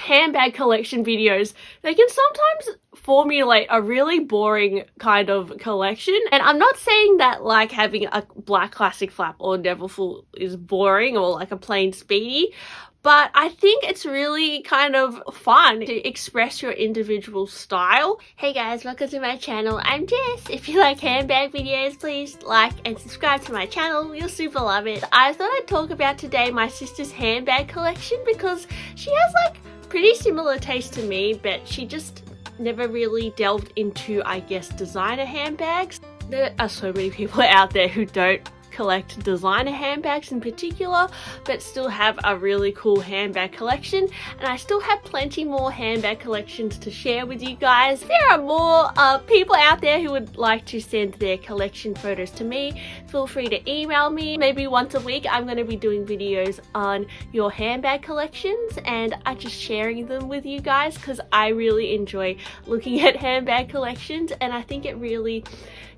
handbag collection videos, they can sometimes formulate a really boring kind of collection. And I'm not saying that like having a black classic flap or Neverfull is boring or like a plain Speedy, but I think it's really kind of fun to express your individual style. Hey guys, welcome to my channel. I'm Jess. If you like handbag videos, please like and subscribe to my channel. You'll super love it. I thought I'd talk about today my sister's handbag collection because she has like pretty similar taste to me, but she just never really delved into, I guess, designer handbags. There are so many people out there who don't collect designer handbags in particular, but still have a really cool handbag collection, and I still have plenty more handbag collections to share with you guys. If there are more people out there who would like to send their collection photos to me, feel free to email me. Maybe once a week I'm going to be doing videos on your handbag collections, and I'm just sharing them with you guys because I really enjoy looking at handbag collections, and I think it really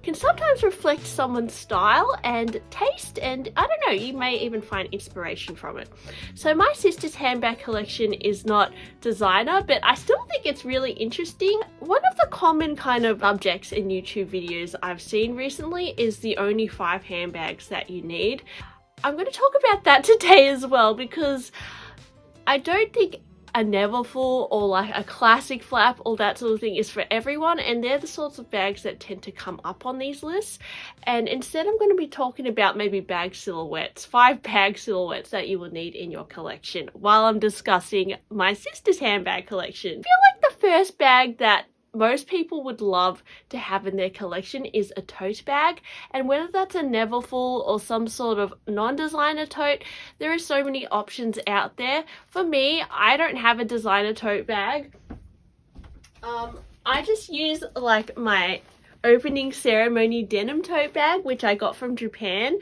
can sometimes reflect someone's style and taste, and I don't know, you may even find inspiration from it. So my sister's handbag collection is not designer, but I still think it's really interesting. One of the common kind of subjects in YouTube videos I've seen recently is the only 5 handbags that you need. I'm going to talk about that today as well, because I don't think a Neverfull or like a classic flap or that sort of thing is for everyone, and they're the sorts of bags that tend to come up on these lists. And instead I'm going to be talking about maybe bag silhouettes, 5 bag silhouettes that you will need in your collection while I'm discussing my sister's handbag collection. I feel like the first bag that most people would love to have in their collection is a tote bag, and whether that's a Neverfull or some sort of non-designer tote, there are so many options out there. For me, I don't have a designer tote bag. I just use like my opening ceremony denim tote bag, which I got from Japan.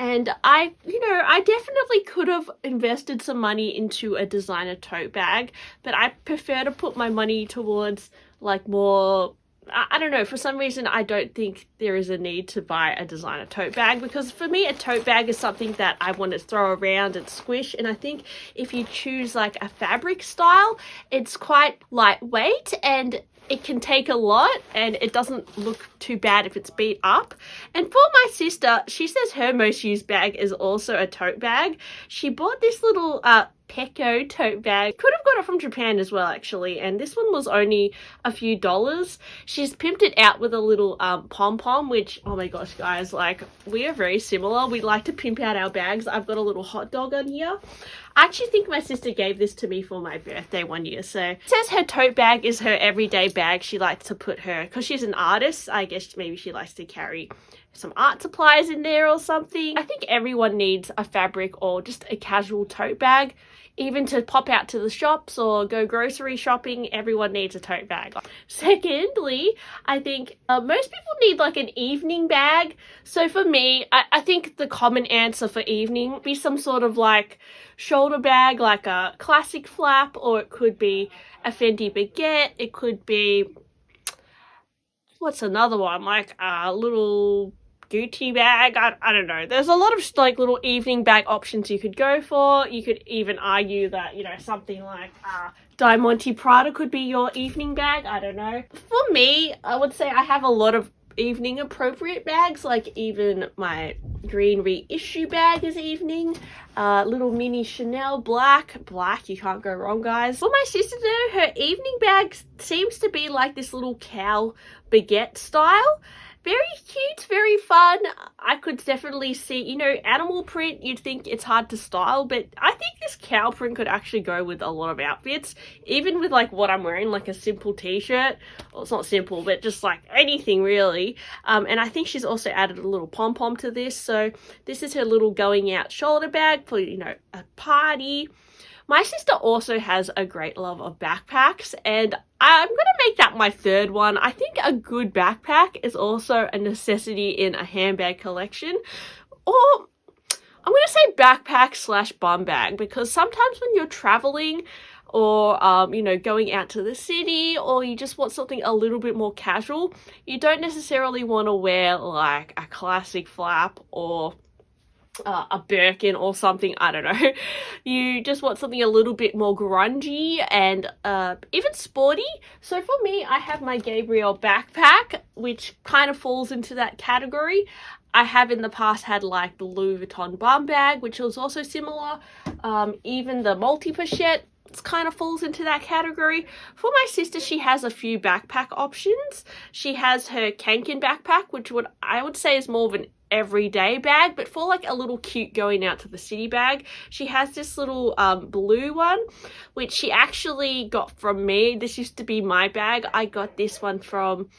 And I definitely could have invested some money into a designer tote bag, but I prefer to put my money towards like more, I don't know, for some reason I don't think there is a need to buy a designer tote bag, because for me a tote bag is something that I want to throw around and squish, and I think if you choose like a fabric style, it's quite lightweight and it can take a lot, and it doesn't look too bad if it's beat up. And for my sister, she says her most used bag is also a tote bag. She bought this little Pecco tote bag. Could have got it from Japan as well, actually, and this one was only a few dollars. She's pimped it out with a little pom-pom, which, oh my gosh guys, like we are very similar. We like to pimp out our bags. I've got a little hot dog on here. I actually think my sister gave this to me for my birthday one year. So it says her tote bag is her everyday bag. She likes to put her, because she's an artist, I guess maybe she likes to carry some art supplies in there or something. I think everyone needs a fabric or just a casual tote bag. Even to pop out to the shops or go grocery shopping, everyone needs a tote bag. Secondly, I think most people need like an evening bag. So for me, I think the common answer for evening would be some sort of like shoulder bag, like a classic flap, or it could be a Fendi baguette. It could be, what's another one, like a little Gucci bag. I don't know. There's a lot of like little evening bag options you could go for. You could even argue that, you know, something like Diamante Prada could be your evening bag. I don't know. For me, I would say I have a lot of evening appropriate bags, like even my green reissue bag is evening. Little mini Chanel black, you can't go wrong guys. For my sister though, her evening bag seems to be like this little cow baguette style. Very cute, very fun. I could definitely see, you know, animal print, you'd think it's hard to style, but I think this cow print could actually go with a lot of outfits, even with like what I'm wearing, like a simple t-shirt. Well, it's not simple, but just like anything really. And I think she's also added a little pom-pom to this. So this is her little going out shoulder bag for, you know, a party. My sister also has a great love of backpacks, and I'm going to make that my third one. I think a good backpack is also a necessity in a handbag collection. Or I'm going to say backpack slash bum bag, because sometimes when you're traveling or, you know, going out to the city, or you just want something a little bit more casual, you don't necessarily want to wear like a classic flap or a Birkin or something, I don't know. You just want something a little bit more grungy and even sporty. So for me, I have my Gabrielle backpack, which kind of falls into that category. I have in the past had like the Louis Vuitton bum bag, which was also similar. Even the multi-pochette kind of falls into that category. For my sister, she has a few backpack options. She has her Kanken backpack, which I would say is more of an everyday bag, but for like a little cute going out to the city bag. She has this little blue one, which she actually got from me. This used to be my bag. I got this one from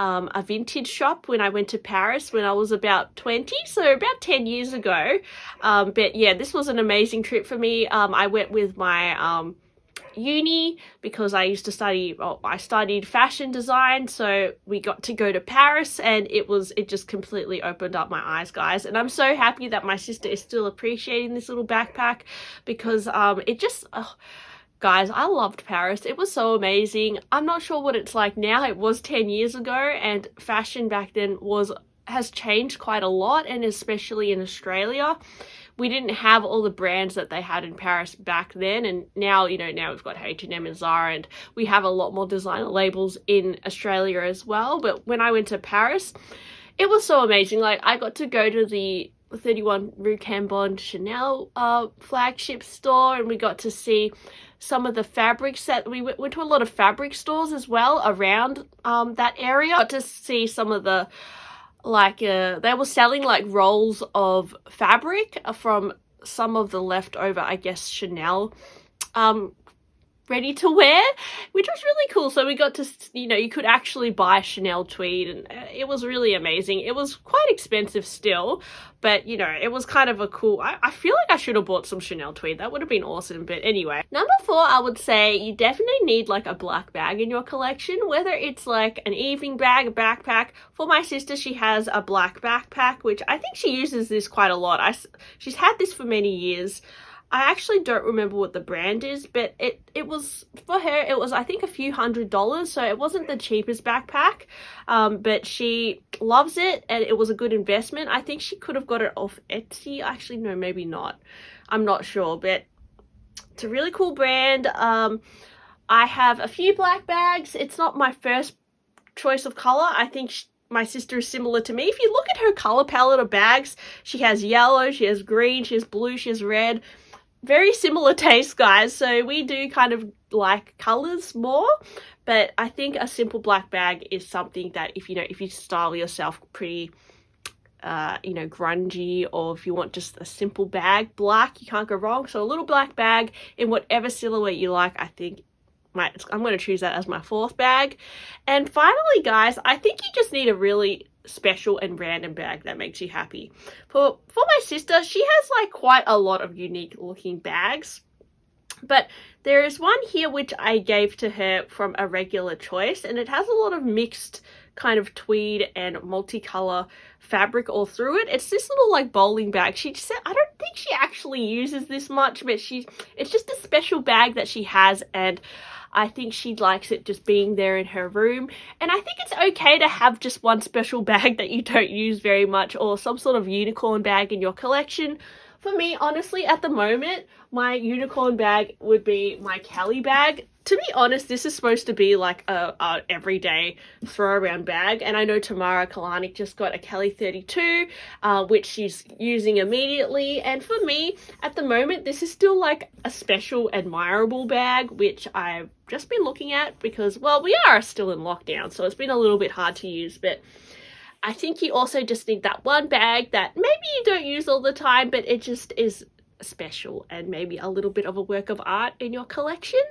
a vintage shop when I went to Paris when I was about 20, so about 10 years ago. But yeah, this was an amazing trip for me. I went with my uni because I used to study, well, I studied fashion design, so we got to go to Paris, and it just completely opened up my eyes, guys. And I'm so happy that my sister is still appreciating this little backpack, because guys, I loved Paris. It was so amazing. I'm not sure what it's like now. It was 10 years ago, and fashion back then has changed quite a lot, and especially in Australia. We didn't have all the brands that they had in Paris back then, and now, now we've got H&M and Zara, and we have a lot more designer labels in Australia as well. But when I went to Paris, it was so amazing. Like, I got to go to the 31 Rue Cambon Chanel flagship store, and we got to see some of the fabrics that we went to a lot of fabric stores as well around that area. Got to see some of the they were selling like rolls of fabric from some of the leftover, I guess, Chanel ready to wear, which was really cool. So we got to, you could actually buy Chanel tweed, and it was really amazing. It was quite expensive still, but it was kind of a cool, I feel like I should have bought some Chanel tweed. That would have been awesome. But anyway, number 4, I would say you definitely need like a black bag in your collection, whether it's like an evening bag, a backpack. For my sister, she has a black backpack, which I think she uses this quite a lot. She's had this for many years. I actually don't remember what the brand is, but it was, for her, it was I think a few $100s, so it wasn't the cheapest backpack, but she loves it, and it was a good investment. I think she could have got it off Etsy. Actually, no, maybe not. I'm not sure, but it's a really cool brand. I have a few black bags. It's not my first choice of color. I think my sister is similar to me. If you look at her color palette of bags, she has yellow, she has green, she has blue, she has red. Very similar taste, guys, so we do kind of like colors more, but I think a simple black bag is something that if you style yourself pretty grungy, or if you want just a simple bag, black, you can't go wrong. So a little black bag in whatever silhouette you like, I think I'm going to choose that as my 4th bag. And finally, guys, I think you just need a really special and random bag that makes you happy. For my sister, she has like quite a lot of unique looking bags, but there is one here which I gave to her from a regular choice, and it has a lot of mixed kind of tweed and multicolor fabric all through it. It's this little like bowling bag. She said, I don't think she actually uses this much, but it's just a special bag that she has, and I think she likes it just being there in her room. And I think it's okay to have just one special bag that you don't use very much, or some sort of unicorn bag in your collection. For me, honestly, at the moment, my unicorn bag would be my Kelly bag. To be honest, this is supposed to be like a everyday throw around bag, and I know Tamara Kalanick just got a Kelly 32, which she's using immediately. And for me, at the moment, this is still like a special, admirable bag, which I've just been looking at because, well, we are still in lockdown, so it's been a little bit hard to use. But I think you also just need that one bag that maybe you don't use all the time, but it just is special and maybe a little bit of a work of art in your collection.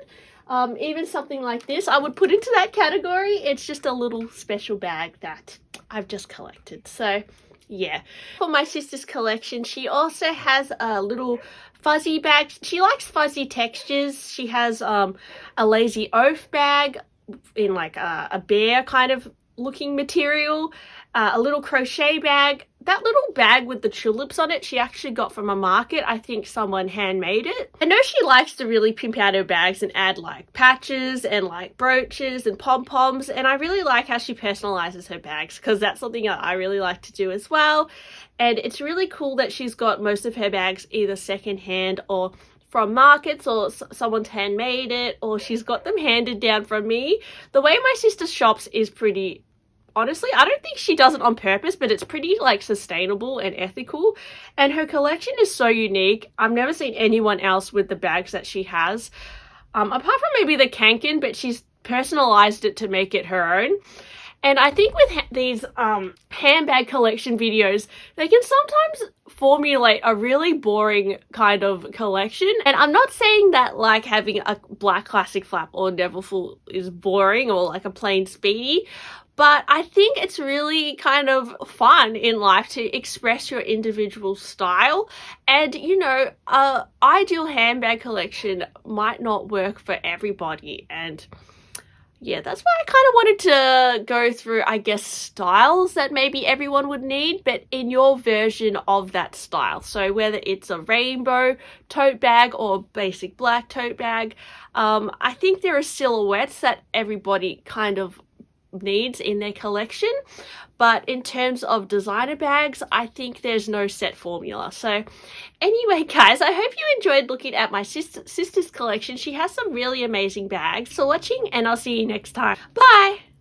Even something like this, I would put into that category. It's just a little special bag that I've just collected. So yeah, for my sister's collection, she also has a little fuzzy bag. She likes fuzzy textures. She has a lazy oaf bag in like a bear kind of looking material, a little crochet bag that little bag with the tulips on it, she actually got from a market. I think someone handmade it. I know she likes to really pimp out her bags and add like patches and like brooches and pom-poms, and I really like how she personalizes her bags because that's something that I really like to do as well. And it's really cool that she's got most of her bags either secondhand or from markets, or someone's handmade it, or she's got them handed down from me. The way my sister shops is pretty, honestly, I don't think she does it on purpose, but it's pretty like sustainable and ethical. And her collection is so unique. I've never seen anyone else with the bags that she has. Apart from maybe the Kanken, but she's personalized it to make it her own. And I think with these handbag collection videos, they can sometimes formulate a really boring kind of collection. And I'm not saying that like having a black classic flap or Neverfull is boring or like a plain Speedy, but I think it's really kind of fun in life to express your individual style. And, you know, a ideal handbag collection might not work for everybody. And yeah, that's why I kind of wanted to go through, I guess, styles that maybe everyone would need, but in your version of that style. So whether it's a rainbow tote bag or a basic black tote bag, I think there are silhouettes that everybody kind of needs in their collection. But in terms of designer bags, I think there's no set formula. So anyway, guys, I hope you enjoyed looking at my sister's collection. She has some really amazing bags. So watching, and I'll see you next time. Bye!